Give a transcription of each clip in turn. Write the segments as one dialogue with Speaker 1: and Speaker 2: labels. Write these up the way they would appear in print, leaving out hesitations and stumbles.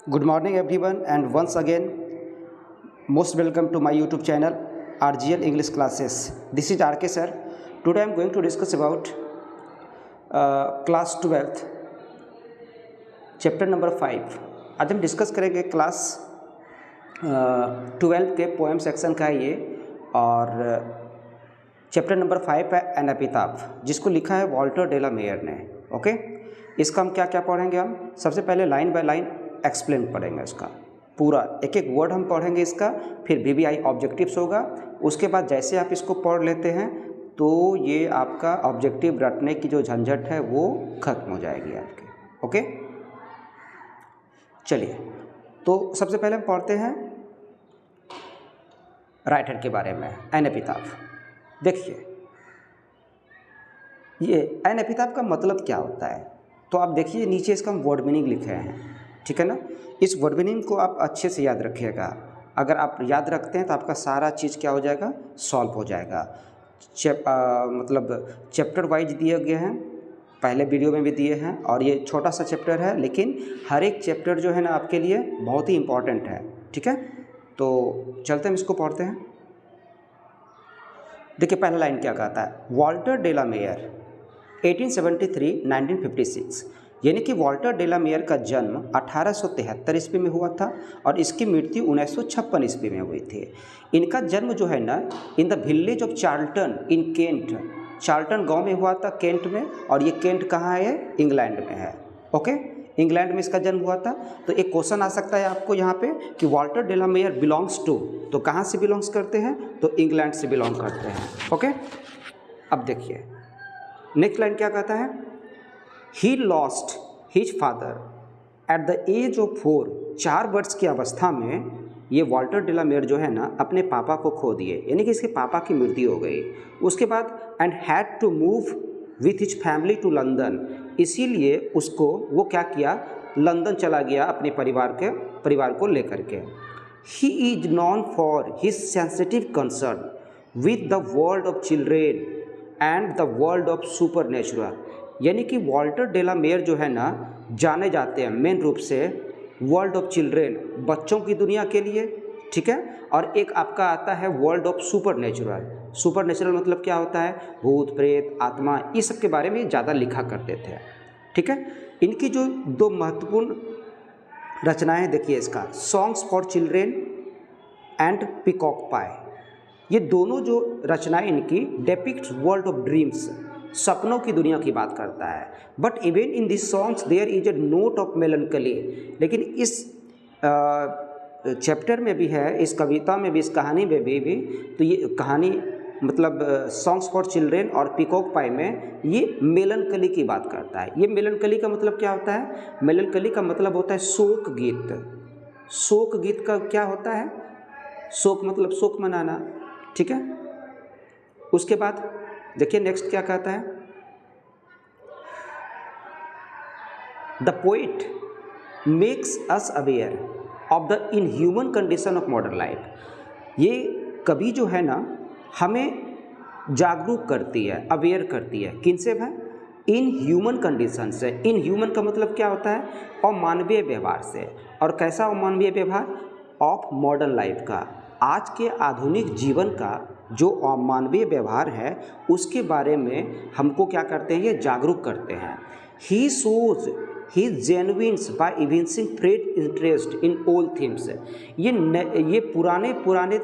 Speaker 1: Good morning everyone, and once again most welcome to my YouTube channel RGL English Classes. This is RK sir. Today I am going to discuss about class 12th chapter number 5. आज हम discuss करेंगे class 12 के poem section का है ये, और chapter number 5 है an एपिताफ, जिसको लिखा है वॉल्टर डे ला मेयर ने। ओके, इसका हम क्या क्या पढ़ेंगे। हम सबसे पहले लाइन बाय लाइन एक्सप्लेन पढ़ेंगे, इसका पूरा एक एक वर्ड हम पढ़ेंगे इसका, फिर VBI ऑब्जेक्टिव्स होगा। उसके बाद जैसे आप इसको पढ़ लेते हैं तो ये आपका ऑब्जेक्टिव रटने की जो झंझट है वो खत्म हो जाएगी आपकी। ओके, चलिए तो सबसे पहले हम पढ़ते हैं राइटर के बारे में, एन एपिताफ। देखिए ये एन एपिताफ का मतलब क्या होता है, तो आप देखिए नीचे इसका हम वर्ड मीनिंग लिखे हैं, ठीक है ना। इस वर्ड मीनिंग को आप अच्छे से याद रखिएगा। अगर आप याद रखते हैं तो आपका सारा चीज़ क्या हो जाएगा, सॉल्व हो जाएगा। मतलब चैप्टर वाइज दिए गए हैं, पहले वीडियो में भी दिए हैं, और ये छोटा सा चैप्टर है, लेकिन हर एक चैप्टर जो है ना आपके लिए बहुत ही इम्पॉर्टेंट है, ठीक है। तो चलते हैं इसको पढ़ते हैं। देखिए पहला लाइन क्या कहता है, वॉल्टर डे ला मेयर 1873-1956, यानी कि वॉल्टर डे ला मेयर का जन्म 1873 ईस्वी में हुआ था और इसकी मृत्यु 1956 ईस्वी में हुई थी। इनका जन्म जो है ना in the village of Charlton in Kent, Charlton गांव में हुआ था केंट में, और ये केंट कहाँ है, इंग्लैंड में है। ओके, इंग्लैंड में इसका जन्म हुआ था। तो एक क्वेश्चन आ सकता है आपको यहाँ पे कि Walter de la Mare belongs to, तो कहाँ से बिलोंग्स करते हैं, तो इंग्लैंड से बिलोंग करते हैं। ओके, अब देखिए नेक्स्ट लाइन क्या कहता है, he lost his father at the age of 4, 4 वर्ष की अवस्था में ये वॉल्टर डे ला मेयर जो है ना अपने पापा को खो दिए, यानी कि इसके पापा की मृत्यु हो गई। उसके बाद and had to move with his family to London, इसीलिए उसको वो क्या किया, लंदन चला गया अपने परिवार को लेकर के। He is non for his sensitive concern with the world of children and the world of super natural, यानी कि वॉल्टर डे ला मेयर जो है ना जाने जाते हैं मेन रूप से वर्ल्ड ऑफ चिल्ड्रेन, बच्चों की दुनिया के लिए, ठीक है। और एक आपका आता है world of super natural. Super natural मतलब क्या होता है, भूत प्रेत आत्मा, ये सब के बारे में ज़्यादा लिखा करते थे, ठीक है। इनकी जो 2 महत्वपूर्ण रचनाएं देखिए, इसका songs for children and peacock pie, ये दोनों जो रचनाएं इनकी डेपिक्ट्स वर्ल्ड ऑफ ड्रीम्स, सपनों की दुनिया की बात करता है। But even in this songs there is a note of melancholy, लेकिन इस चैप्टर में भी है, इस कविता में भी, इस कहानी में भी तो ये कहानी मतलब सॉन्ग्स फॉर चिल्ड्रेन और पीकॉक पाई में ये मेलनकली की बात करता है। ये मेलनकली का मतलब क्या होता है, मेलनकली का मतलब होता है शोक गीत। शोक गीत का क्या होता है, शोक मतलब शोक मनाना, ठीक है। उसके बाद देखिए नेक्स्ट क्या कहता है, the poet makes us aware of the inhuman condition of modern life, ये कवि जो है ना हमें जागरूक करती है, अवेयर करती है, किन से है, इन ह्यूमन कंडीशन से। इन ह्यूमन का मतलब क्या होता है, अमानवीय व्यवहार से। और कैसा अमानवीय व्यवहार, ऑफ मॉडर्न लाइफ का, आज के आधुनिक जीवन का जो अमानवीय व्यवहार है उसके बारे में हमको क्या करते हैं, ये जागरूक करते हैं। He shows he genuineness by evincing fresh interest in old things, ये पुराने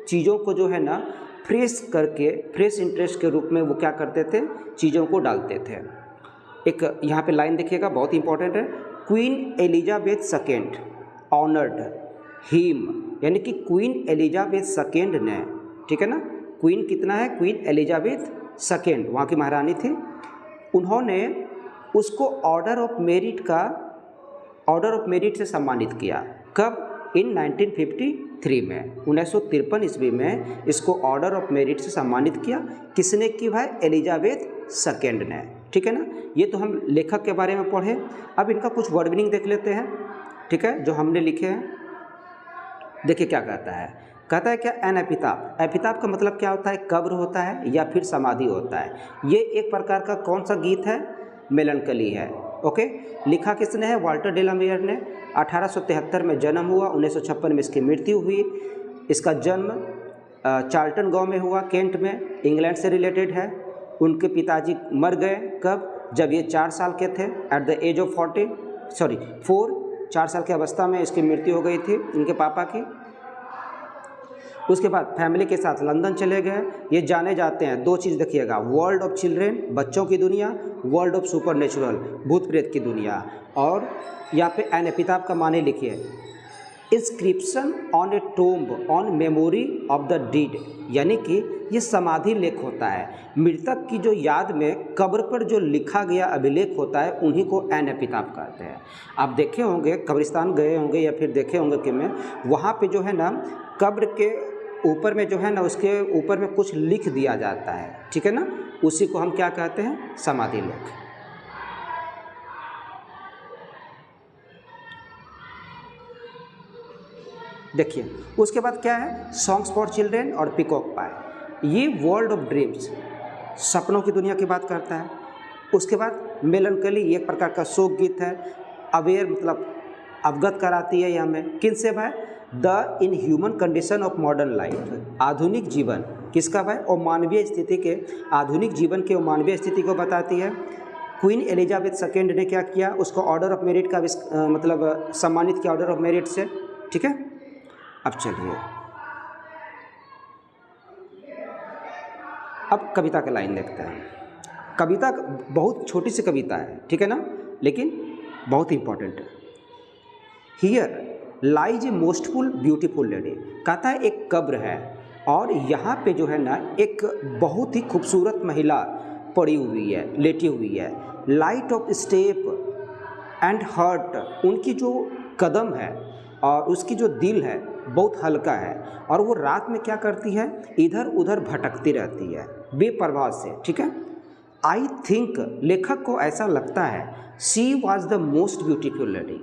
Speaker 1: चीज़ों को जो है ना फ्रेश करके, फ्रेश इंटरेस्ट के रूप में वो क्या करते थे, चीज़ों को डालते थे। एक यहाँ पे लाइन देखिएगा, बहुत इंपॉर्टेंट है, queen Elizabeth second honoured him, यानी कि क्वीन एलिजाबेथ सेकेंड ने, ठीक है ना, क्वीन कितना है, क्वीन एलिजाबेथ सेकेंड वहाँ की महारानी थी, उन्होंने उसको ऑर्डर ऑफ मेरिट से सम्मानित किया। कब, इन 1953 में, 1953 ईस्वी में इसको ऑर्डर ऑफ मेरिट से सम्मानित किया। किसने की भाई, एलिजाबेथ सेकेंड ने, ठीक है ना। ये तो हम लेखक के बारे में पढ़े। अब इनका कुछ वर्ड मीनिंग देख लेते हैं, ठीक है, जो हमने लिखे हैं। देखिए क्या कहता है क्या, एन एपिताफ, एपिताफ का मतलब क्या होता है, कब्र होता है या फिर समाधि होता है। ये एक प्रकार का कौन सा गीत है, मेलनकली है। ओके, लिखा किसने है? वाल्टर डेलामेयर ने। 1873 में जन्म हुआ, 1956 में इसकी मृत्यु हुई। इसका जन्म चार्ल्टन गांव में हुआ, केंट में, इंग्लैंड से रिलेटेड है। उनके पिताजी मर गए कब? जब ये 4 साल के थे, एट द एज ऑफ 4 साल की अवस्था में इसकी मृत्यु हो गई थी इनके पापा की। उसके बाद फैमिली के साथ लंदन चले गए। ये जाने जाते हैं, 2 चीज़ देखिएगा, वर्ल्ड ऑफ चिल्ड्रेन, बच्चों की दुनिया, वर्ल्ड ऑफ सुपरनेचुरल, भूत प्रेत की दुनिया। और यहाँ पे एन एपिताफ का माने लिखिए, inscription on a tomb on memory of the dead, यानी कि ये समाधि लेख होता है, मृतक की जो याद में कब्र पर जो लिखा गया अभिलेख होता है, उन्हीं को एन एपिताफ कहते हैं। आप देखे होंगे, कब्रिस्तान गए होंगे या फिर देखे होंगे कि मैं वहाँ पे जो है ना, कब्र के ऊपर में जो है ना, उसके ऊपर में कुछ लिख दिया जाता है, ठीक है ना, उसी को हम क्या कहते हैं? समाधि लेख। देखिए उसके बाद क्या है? सॉन्ग्स फॉर चिल्ड्रेन और पीकॉक पाई, ये वर्ल्ड ऑफ ड्रीम्स, सपनों की दुनिया की बात करता है। उसके बाद मेलनकली, एक प्रकार का शोक गीत है। अवेयर मतलब अवगत कराती है ये हमें, किन से भाई? The in human condition of modern life, आधुनिक जीवन किसका भाई? और मानवीय स्थिति के, आधुनिक जीवन के मानवीय स्थिति को बताती है। क्वीन एलिजाबेथ सेकेंड ने क्या किया? उसको ऑर्डर ऑफ मेरिट का मतलब सम्मानित किया, ऑर्डर ऑफ मेरिट से, ठीक है। अब चलिए, अब कविता का लाइन देखते हैं। कविता बहुत छोटी सी कविता है, ठीक है ना, लेकिन बहुत इंपॉर्टेंट है। Here lies a most full beautiful lady, कहता है एक कब्र है और यहाँ पे जो है ना एक बहुत ही खूबसूरत महिला पड़ी हुई है, लेटी हुई है। Light of step and heart, उनकी जो कदम है और उसकी जो दिल है बहुत हल्का है, और वो रात में क्या करती है? इधर उधर भटकती रहती है बेपरवाह से, ठीक है। आई थिंक, लेखक को ऐसा लगता है, she was the most beautiful lady,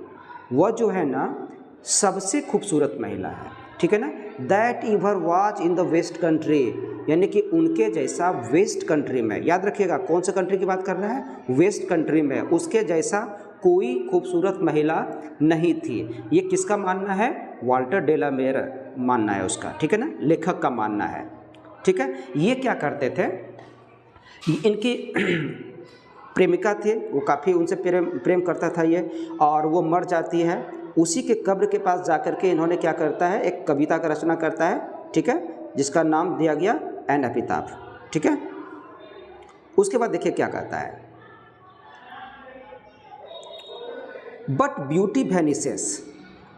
Speaker 1: वह जो है ना सबसे खूबसूरत महिला है, ठीक है ना। That ever was in the waste Country, यानी कि उनके जैसा वेस्ट कंट्री में, याद रखिएगा कौन से कंट्री की बात कर रहा है? वेस्ट कंट्री में उसके जैसा कोई खूबसूरत महिला नहीं थी। ये किसका मानना है? वाल्टर डेलामेयर मानना है उसका, ठीक है ना, लेखक का मानना है, ठीक है। ये क्या करते थे? इनकी प्रेमिका थे, वो काफ़ी उनसे प्रेम करता था ये, और वो मर जाती है। उसी के कब्र के पास जाकर के इन्होंने क्या करता है? एक कविता का रचना करता है, ठीक है, जिसका नाम दिया गया एन एपिताफ, ठीक है। उसके बाद देखिए क्या कहता है, बट ब्यूटी वैनिसेस।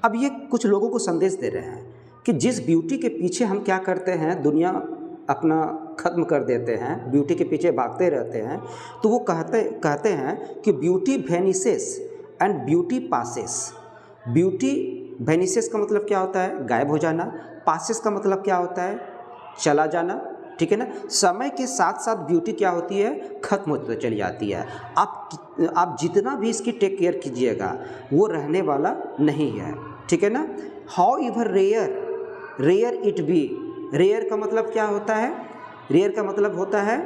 Speaker 1: अब ये कुछ लोगों को संदेश दे रहे हैं कि जिस ब्यूटी के पीछे हम क्या करते हैं, दुनिया अपना ख़त्म कर देते हैं, ब्यूटी के पीछे भागते रहते हैं, तो वो कहते हैं कि beauty vanishes and beauty passes. Beauty vanishes का मतलब क्या होता है? गायब हो जाना। पासेस का मतलब क्या होता है? चला जाना, ठीक है ना। समय के साथ साथ ब्यूटी क्या होती है? खत्म होती चली जाती है। आप जितना भी इसकी टेक केयर कीजिएगा, वो रहने वाला नहीं है, ठीक है ना। However rare it be, rare का मतलब क्या होता है? रेयर का मतलब होता है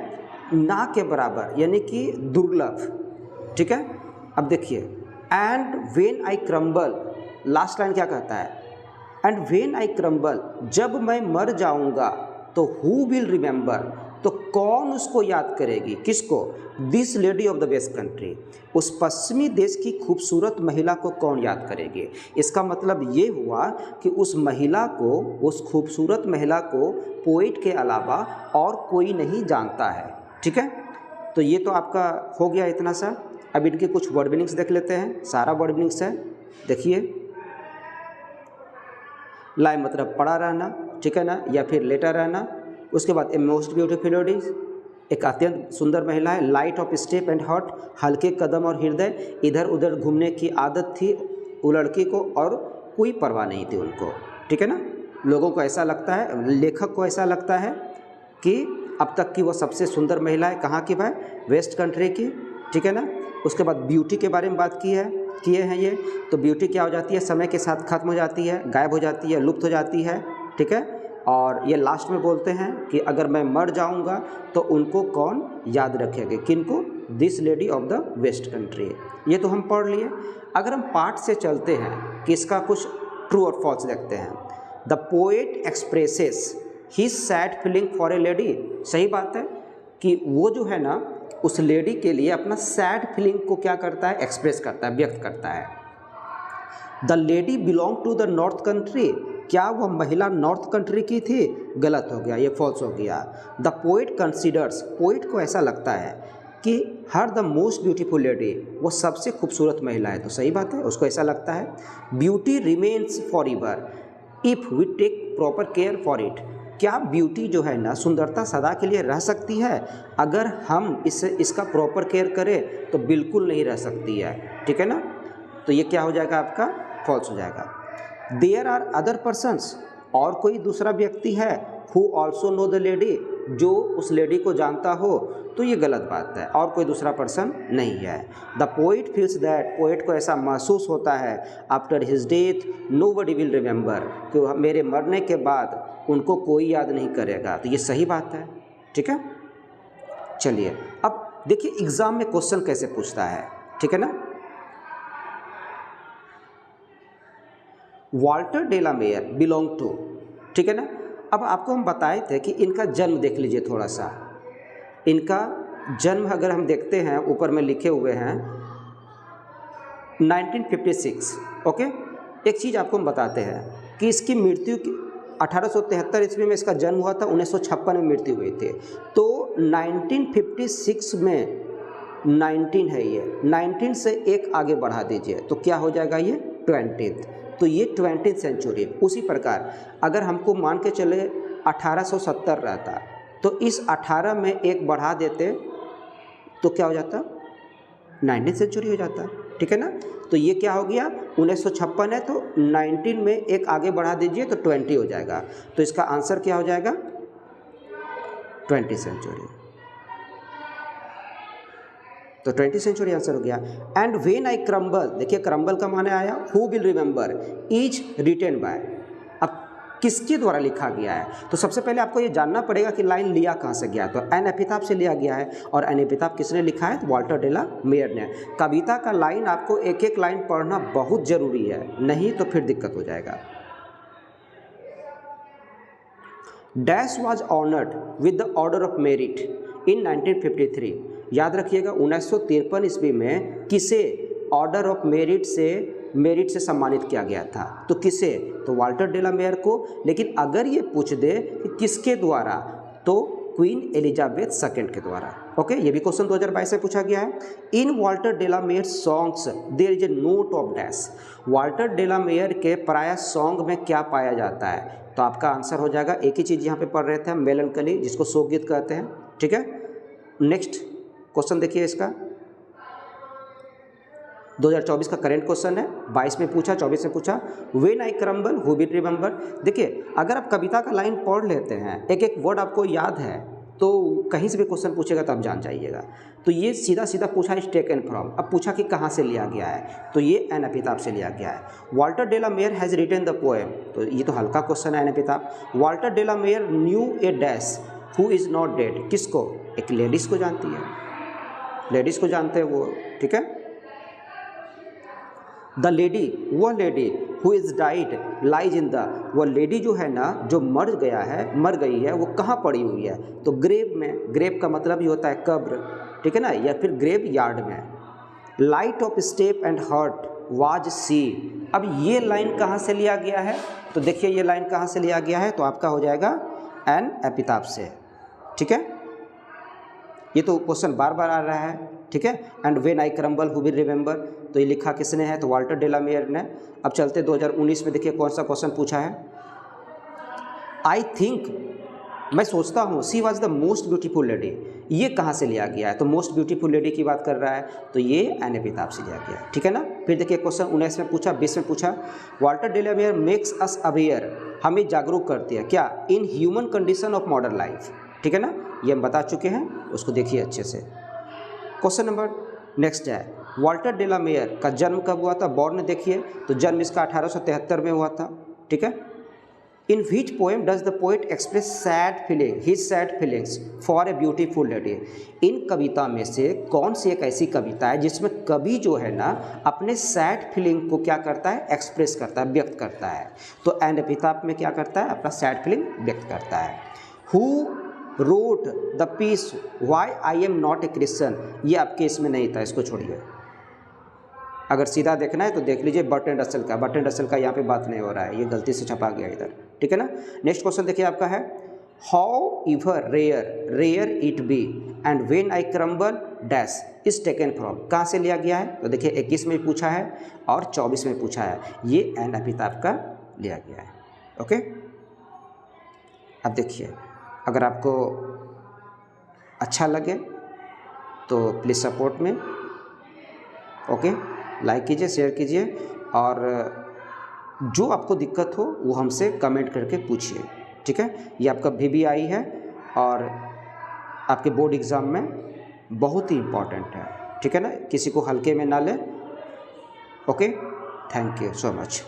Speaker 1: ना के बराबर, यानी कि दुर्लभ, ठीक है। अब देखिए, and when I crumble, last line क्या कहता है? एंड वेन आई क्रम्बल, जब मैं मर जाऊंगा तो हु विल रिमेंबर, तो कौन उसको याद करेगी? किसको? This lady of the waste country, उस पश्चिमी देश की खूबसूरत महिला को कौन याद करेगी? इसका मतलब ये हुआ कि उस महिला को, उस खूबसूरत महिला को पोइट के अलावा और कोई नहीं जानता है, ठीक है। तो ये तो आपका हो गया इतना सा। अब इनके कुछ वर्ड मीनिंग्स देख लेते हैं। सारा वर्ड मीनिंग्स है, देखिए। लाई मतलब पड़ा रहना, ठीक है ना, या फिर लेटा रहना। उसके बाद ए मोस्ट ब्यूटीफुल लेडी, एक अत्यंत सुंदर महिला है। Light of step and heart, हल्के कदम और हृदय, इधर उधर घूमने की आदत थी वो लड़की को और कोई परवाह नहीं थी उनको, ठीक है ना। लोगों को ऐसा लगता है, लेखक को ऐसा लगता है कि अब तक की वो सबसे सुंदर महिला है। कहाँ की भाई? वेस्ट कंट्री की, ठीक है ना। उसके बाद ब्यूटी के बारे में बात किए हैं ये, तो ब्यूटी क्या हो जाती है? समय के साथ खत्म हो जाती है, गायब हो जाती है, लुप्त हो जाती है, ठीक है। और ये लास्ट में बोलते हैं कि अगर मैं मर जाऊंगा तो उनको कौन याद रखेगा? किनको? This lady of the waste country. ये तो हम पढ़ लिए। अगर हम पार्ट से चलते हैं कि इसका कुछ ट्रू और फॉल्स देखते हैं। The poet expresses he sad feeling for a lady. सही बात है कि वो जो है ना उस लेडी के लिए अपना सैड फीलिंग को क्या करता है, एक्सप्रेस करता है, व्यक्त करता है। The lady belong to the north country. क्या वह महिला नॉर्थ कंट्री की थी? गलत हो गया, ये फॉल्स हो गया। द पोएट कंसिडर्स, पोएट को ऐसा लगता है कि हर द मोस्ट ब्यूटीफुल लेडी, वो सबसे खूबसूरत महिला है, तो सही बात है, उसको ऐसा लगता है। Beauty remains forever if we take proper care for it. क्या ब्यूटी जो है ना, सुंदरता सदा के लिए रह सकती है? अगर हम इसका प्रॉपर केयर करें तो बिल्कुल नहीं रह सकती है, ठीक है ना। तो ये क्या हो जाएगा आपका, फॉल्स हो जाएगा। देयर आर अदर पर्सन्स, और कोई दूसरा व्यक्ति है, who also know the lady, जो उस लेडी को जानता हो, तो ये गलत बात है, और कोई दूसरा पर्सन नहीं है। The poet feels that, poet को ऐसा महसूस होता है, after his death nobody will remember, कि मेरे मरने के बाद उनको कोई याद नहीं करेगा, तो ये सही बात है, ठीक है। चलिए अब देखिए एग्जाम में क्वेश्चन कैसे पूछता है, ठीक है ना। वाल्टर डेलामेयर बिलोंग टू, ठीक है ना। अब आपको हम बताए थे कि इनका जन्म देख लीजिए थोड़ा सा। इनका जन्म अगर हम देखते हैं, ऊपर में लिखे हुए हैं 1956, ओके। एक चीज़ आपको हम बताते हैं कि इसकी मृत्यु 1873 ईस्वी में इसका जन्म हुआ था, 1956 में मृत्यु हुई थी। तो 1956 में 19 है, ये 19 से एक आगे बढ़ा दीजिए तो क्या हो जाएगा, ये 20th, तो ये 20th सेंचुरी। उसी प्रकार अगर हमको मान के चले 1870 रहता, तो इस 18 में एक बढ़ा देते तो क्या हो जाता, 19th सेंचुरी हो जाता, ठीक है ना। तो ये क्या हो गया, 1956 है तो 19 में एक आगे बढ़ा दीजिए तो 20 हो जाएगा। तो इसका आंसर क्या हो जाएगा, 20th सेंचुरी। तो 20th सेंचुरी आंसर हो गया। एंड व्हेन आई क्रम्बल, देखिए क्रम्बल का माने आया who will remember, is written by, अब किसके द्वारा लिखा गया है। तो सबसे पहले आपको ये जानना पड़ेगा कि लाइन लिया कहाँ से गया, तो एन एपिताफ से लिया गया है। और एन एपिताफ किसने लिखा है, वाल्टर डेलामेयर ने। कविता का लाइन आपको एक एक लाइन पढ़ना बहुत जरूरी है, नहीं तो फिर दिक्कत हो जाएगा। Dash was honoured with the order of merit in 1953, याद रखिएगा 1953 ईस्वी में किसे ऑर्डर ऑफ मेरिट से सम्मानित किया गया था, तो किसे, तो वाल्टर डेलामेयर को। लेकिन अगर ये पूछ दे कि किसके द्वारा, तो क्वीन एलिजाबेथ सेकंड के द्वारा, ओके। ये भी क्वेश्चन 2022 से पूछा गया है। In Walter de la Mare songs there is a note of dash, Walter de la Mare के प्राय सॉन्ग में क्या पाया जाता है, तो आपका आंसर हो जाएगा, एक ही चीज़ यहाँ पे पढ़ रहे थे हम, मेलनकली, जिसको शोक गीत कहते हैं, ठीक है। नेक्स्ट क्वेश्चन देखिए इसका, 2024 का करेंट क्वेश्चन है, 22 में पूछा, 24 में पूछा। When I crumble who will remember, देखिए अगर आप कविता का लाइन पढ़ लेते हैं, एक एक वर्ड आपको याद है, तो कहीं से भी क्वेश्चन पूछेगा तो आप जान जाइएगा। तो ये सीधा सीधा पूछा इज टेकन फ्रॉम, अब पूछा कि कहाँ से लिया गया है, तो ये एन एपिताफ से लिया गया है। Walter de la Mare has written the poem, तो ये तो हल्का क्वेश्चन है, an epitaph. Walter de la Mare knew a dash who is not dead, किसको, एक लेडीज़ को जानती है, लेडीज़ को जानते हैं वो, ठीक है। द लेडी, वह lady who is died lies in the, वह लेडी जो है ना, जो मर गई है, वो कहाँ पड़ी हुई है, तो ग्रेव में। ग्रेव का मतलब ही होता है कब्र, ठीक है ना, या फिर ग्रेव यार्ड में। Light of step and heart was she, अब ये लाइन कहाँ से लिया गया है, तो देखिए ये लाइन कहाँ से लिया गया है, तो आपका हो जाएगा एन एपिताफ से, ठीक है। ये तो क्वेश्चन बार बार आ रहा है, ठीक है। And when I crumble who will remember, तो ये लिखा किसने है, तो वाल्टर डेलामेयर ने। अब चलते 2019 में, देखिए कौन सा क्वेश्चन पूछा है। आई थिंक, मैं सोचता हूँ, she was the most beautiful lady, ये कहाँ से लिया गया है, तो मोस्ट ब्यूटीफुल लेडी की बात कर रहा है, तो ये एन एपिताफ से लिया गया है, ठीक है ना। फिर देखिए क्वेश्चन 19 में पूछा, 20 में पूछा। वाल्टर डेलामेयर मेक्स अस अवेयर, हमें जागरूक करती है, क्या, in human condition of modern life, ठीक है ना, ये हम बता चुके हैं, उसको देखिए अच्छे से। क्वेश्चन नंबर नेक्स्ट है, वाल्टर डेलामेयर का जन्म कब हुआ था, बॉर्न देखिए, तो जन्म इसका 1873 में हुआ था, ठीक है। In which poem does the poet express sad feeling his sad feelings for a beautiful lady. इन कविता में से कौन सी एक ऐसी कविता है जिसमें कवि जो है ना अपने सैड फीलिंग को क्या करता है, एक्सप्रेस करता है, व्यक्त करता है। तो एंड एपिताफ में क्या करता है, अपना सैड फीलिंग व्यक्त करता है। Who wrote the piece why I am not a Christian, ये आपके इसमें नहीं था, इसको छोड़िए। अगर सीधा देखना है तो देख लीजिए बर्ट्रैंड रसेल का, बर्ट्रैंड रसेल का यहाँ पे बात नहीं हो रहा है, ये गलती से छपा गया इधर, ठीक है ना। नेक्स्ट क्वेश्चन देखिए आपका है, however rare rare it be and when I crumble dash is taken from, कहाँ से लिया गया है, तो देखिए 21 में पूछा है और 24 में पूछा है, ये एंड एपिताफ का लिया गया है। ओके, अब देखिए अगर आपको अच्छा लगे तो प्लीज़ सपोर्ट में, ओके, लाइक कीजिए, शेयर कीजिए, और जो आपको दिक्कत हो वो हमसे कमेंट करके पूछिए, ठीक है। ये आपका VBI है और आपके बोर्ड एग्ज़ाम में बहुत ही इम्पॉर्टेंट है, ठीक है ना, किसी को हल्के में ना लें। Okay, thank you so much.